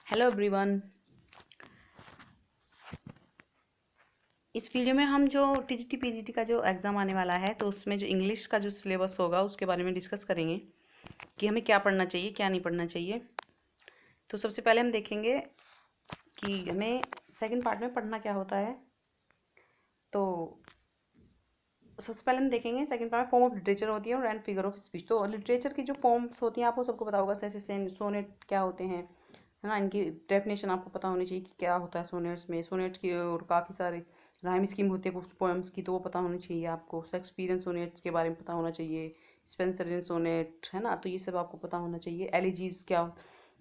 Hello everyone. इस video में हम जो टीजीटी पीजीटी का जो एग्ज़ाम आने वाला है तो उसमें जो इंग्लिश का जो सिलेबस होगा उसके बारे में डिस्कस करेंगे कि हमें क्या पढ़ना चाहिए क्या नहीं पढ़ना चाहिए। तो सबसे पहले हम देखेंगे कि हमें सेकंड पार्ट में पढ़ना क्या होता है। तो सबसे पहले हम देखेंगे second part form of literature होती है और एंड फिगर ऑफ स्पीच। तो लिटरेचर की जो फॉर्म्स होती हैं आपको सबको पता होगा, जैसे सोनेट क्या होते हैं, है ना। इनकी डेफिनेशन आपको पता होनी चाहिए कि क्या होता है सोनेट्स में। सोनेट्स की और काफ़ी सारे राइम स्कीम होती है कुछ पोएम्स की, तो वो पता होनी चाहिए आपको। शेक्सपियरियन सोनेट्स के बारे में पता होना चाहिए, स्पेंसरियन सोनेट, है ना। तो ये सब आपको पता होना चाहिए। एलिजीज क्या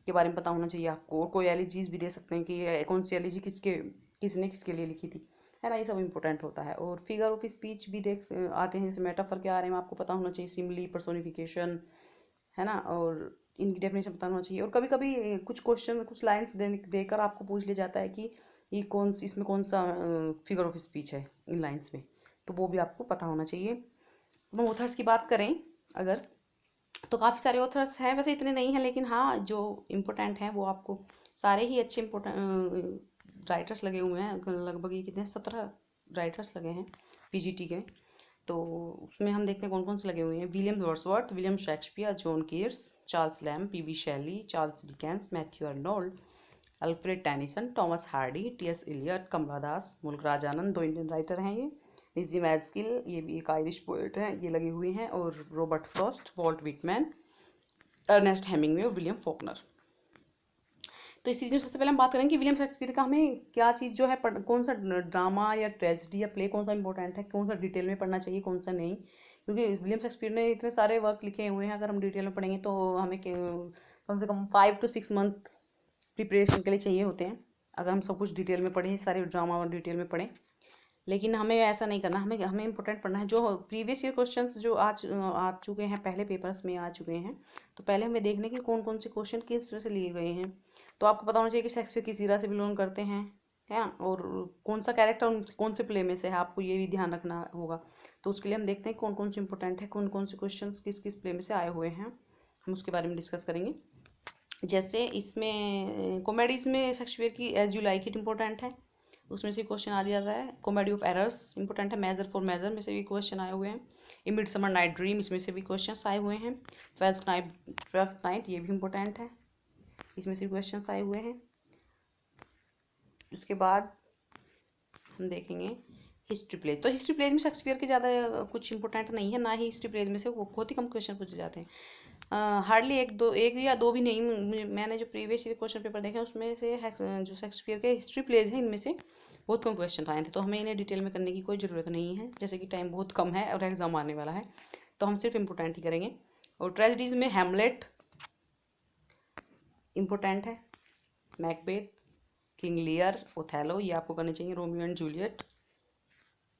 के बारे में पता होना चाहिए आपको, और कोई एलिजीज भी दे सकते हैं कि कौन सी एलिजी किसने किसके लिए लिखी थी, है ना। ये सब इंपॉर्टेंट होता है। और फिगर ऑफ स्पीच भी देख आते हैं, जैसे मेटाफर के बारे में आपको पता होना चाहिए, सिम्बली, पर्सोनिफिकेशन, है ना। और इनकी डेफिनेशन पता होना चाहिए। और कभी कभी कुछ क्वेश्चन कुछ लाइंस देकर आपको पूछ लिया जाता है कि ये इसमें कौन सा फिगर ऑफ स्पीच है इन लाइंस में, तो वो भी आपको पता होना चाहिए। अब हम ऑथर्स की बात करें अगर, तो काफ़ी सारे ऑथर्स हैं, वैसे इतने नहीं हैं, लेकिन हाँ जो इम्पोर्टेंट हैं वो आपको सारे ही अच्छे इम्पोर्टेंट राइटर्स लगे हुए हैं। लगभग ये कितने 17 राइटर्स लगे हैं पीजीटी के। तो उसमें हम देखते हैं कौन कौन से लगे हुए हैं। William Wordsworth, William Shakespeare, John Keats, Charles Lamb, PB Shelley, Charles Dickens, Matthew Arnold, Alfred Tennyson, Thomas Hardy, TS Eliot, Kamala Das, Mulkraj Anand, दो इंडियन राइटर हैं ये। लिजी मैक्सगिल, ये भी एक आयरिश पोएट हैं, ये लगे हुए हैं। और Robert Frost, Walt Whitman, Ernest Hemingway और विलियम फॉकनर। तो इस चीज़ में सबसे पहले हम बात करेंगे कि विलियम शेक्सपियर का हमें क्या चीज़ जो है कौन सा ड्रामा या ट्रेजेडी या प्ले कौन सा इंपॉर्टेंट है, कौन सा डिटेल में पढ़ना चाहिए, कौन सा नहीं। क्योंकि विलियम शेक्सपियर ने इतने सारे वर्क लिखे हुए हैं, अगर हम डिटेल में पढ़ेंगे तो हमें कम से कम 5 to 6 मंथ प्रिपरेशन के लिए चाहिए होते हैं, अगर हम सब कुछ डिटेल में पढ़ें, सारे ड्रामा और डिटेल में पढ़ें। लेकिन हमें ऐसा नहीं करना, हमें हमें इंपॉर्टेंट पढ़ना है। जो प्रीवियस ईयर क्वेश्चंस जो आज आ चुके हैं, पहले पेपर्स में आ चुके हैं, तो पहले हमें देखने कि कौन कौन से क्वेश्चन किस तरह से लिए गए हैं। तो आपको पता होना चाहिए कि शेक्सपियर किस इरा से बिलोंग करते हैं, है ना। और कौन सा कैरेक्टर कौन से प्ले में से है, आपको ये भी ध्यान रखना होगा। तो उसके लिए हम देखते हैं कौन कौन से इंपॉर्टेंट है, कौन कौन से क्वेश्चन किस किस प्ले में से आए हुए हैं, हम उसके बारे में डिस्कस करेंगे। जैसे इसमें कॉमेडीज़ में शेक्सपियर की as you like it important है, उसमें से क्वेश्चन आ जाता है। कॉमेडी ऑफ एरर्स इंपॉर्टेंट है। मेजर फॉर मेजर में से भी क्वेश्चन आए हुए हैं। ए मिडसमर नाइट ड्रीम, इसमें से भी क्वेश्चन आए हुए हैं। ट्वेल्थ नाइट ये भी इम्पोर्टेंट है, इसमें से भी क्वेश्चन आए हुए हैं। उसके बाद हम देखेंगे हिस्ट्री प्लेज। तो हिस्ट्री प्लेज में शेक्सपियर के ज़्यादा कुछ इंपॉर्टेंट नहीं है, ना ही हिस्ट्री प्लेज में से वो बहुत ही कम क्वेश्चन पूछे जाते हैं। हार्डली एक या दो भी नहीं। मैंने जो प्रीवियस क्वेश्चन पेपर देखे उसमें से जो शेक्सपियर के हिस्ट्री प्लेज हैं इनमें से बहुत कम क्वेश्चन आए थे। तो हमें इन्हें डिटेल में करने की कोई ज़रूरत नहीं है, जैसे कि टाइम बहुत कम है और एग्जाम आने वाला है, तो हम सिर्फ इम्पोर्टेंट ही करेंगे। और ट्रेजेडीज में हैमलेट इम्पोर्टेंट है, मैकबेथ, किंग लियर, ओथेलो ये आपको करने चाहिए, रोमियो एंड जूलियट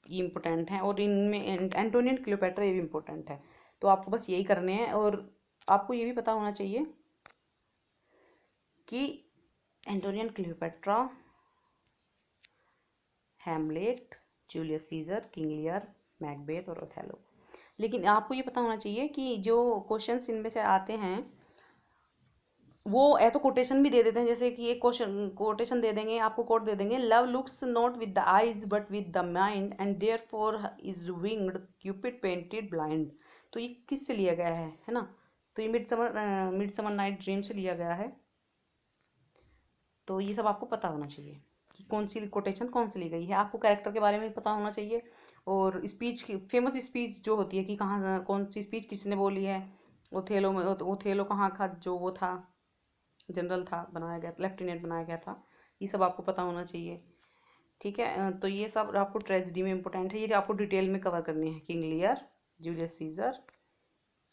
ये इंपॉर्टेंट है। और इनमें एंटोनियन क्लियोपेट्रा ये भी इंपॉर्टेंट है। तो आपको बस यही करने हैं। और आपको ये भी पता होना चाहिए कि Antony and Cleopatra, Hamlet, Julius Caesar, King Lear, Macbeth और ओथेलो। लेकिन आपको ये पता होना चाहिए कि जो क्वेश्चंस इनमें से आते हैं वो या तो कोटेशन भी दे देते हैं, जैसे कि एक क्वेश्चन कोटेशन दे देंगे, आपको कोट दे देंगे, love looks not with the eyes but with the mind and therefore is winged Cupid painted blind. तो ये किससे लिया गया है ना। तो ये मिड समर नाइट ड्रीम से लिया गया है। तो ये सब आपको पता होना चाहिए कि कौन सी कोटेशन कौन सी ली गई है। आपको कैरेक्टर के बारे में पता होना चाहिए, और स्पीच की फेमस स्पीच जो होती है कि कहाँ कौन सी स्पीच किसने बोली है। ओथेलो में ओथेलो कहाँ का जो वो था, जनरल था, बनाया गया लेफ्टिनेंट बनाया गया था, ये सब आपको पता होना चाहिए। ठीक है। तो ये सब आपको ट्रेजेडी में इंपॉर्टेंट है, ये आपको डिटेल में कवर करनी है। King Lear, Julius Caesar,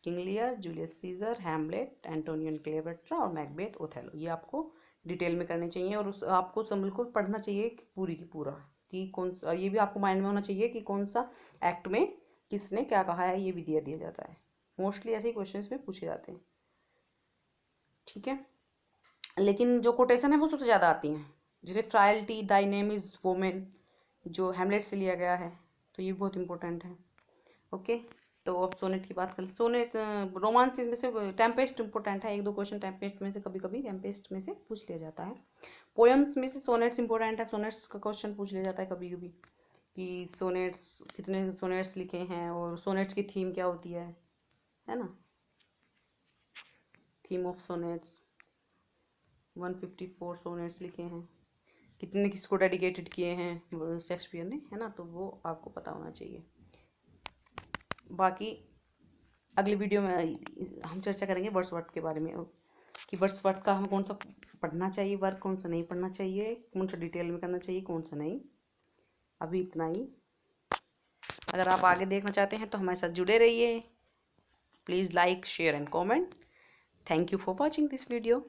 King Lear, Julius Caesar, Hamlet, Antony and Cleopatra और मैकबेथ, ओथेलो ये आपको डिटेल में करने चाहिए। और उस आपको सब बिल्कुल पढ़ना चाहिए कि पूरी की पूरा, कि कौन सा, ये भी आपको माइंड में होना चाहिए कि कौन सा एक्ट में किसने क्या कहा है, ये भी दिया जाता है। मोस्टली ऐसे ही क्वेश्चन में पूछे जाते हैं। ठीक है। लेकिन जो कोटेशन है वो सबसे ज़्यादा आती हैं, जैसे फ्राइल्टी दाई नेम इज़ वोमेन जो हैमलेट से लिया गया है, तो ये बहुत इंपॉर्टेंट है। ओके। तो अब सोनेट की बात करें। सोनेट रोमांस में से टेम्पेस्ट इम्पोर्टेंट है, एक दो क्वेश्चन टेम्पेस्ट में से कभी कभी टेम्पेस्ट में से पूछ लिया जाता है। पोएम्स में से सोनेट्स इम्पोर्टेंट है, सोनेट्स का क्वेश्चन पूछ लिया जाता है कभी कभी कि सोनेट्स कितने सोनेट्स लिखे हैं और सोनेट्स की थीम क्या होती है ना। थीम ऑफ सोनेट्स 154 सोनेट्स लिखे हैं, कितने किसको डेडिकेटेड किए हैं शेक्सपियर ने, है ना, तो वो आपको पता होना चाहिए। बाकी अगली वीडियो में हम चर्चा करेंगे वर्ड्सवर्थ के बारे में कि वर्ड्सवर्थ का हम कौन सा पढ़ना चाहिए वर्क, कौन सा नहीं पढ़ना चाहिए, कौन सा डिटेल में करना चाहिए, कौन सा नहीं। अभी इतना ही। अगर आप आगे देखना चाहते हैं तो हमारे साथ जुड़े रहिए। Please like share and comment. Thank you for watching this video.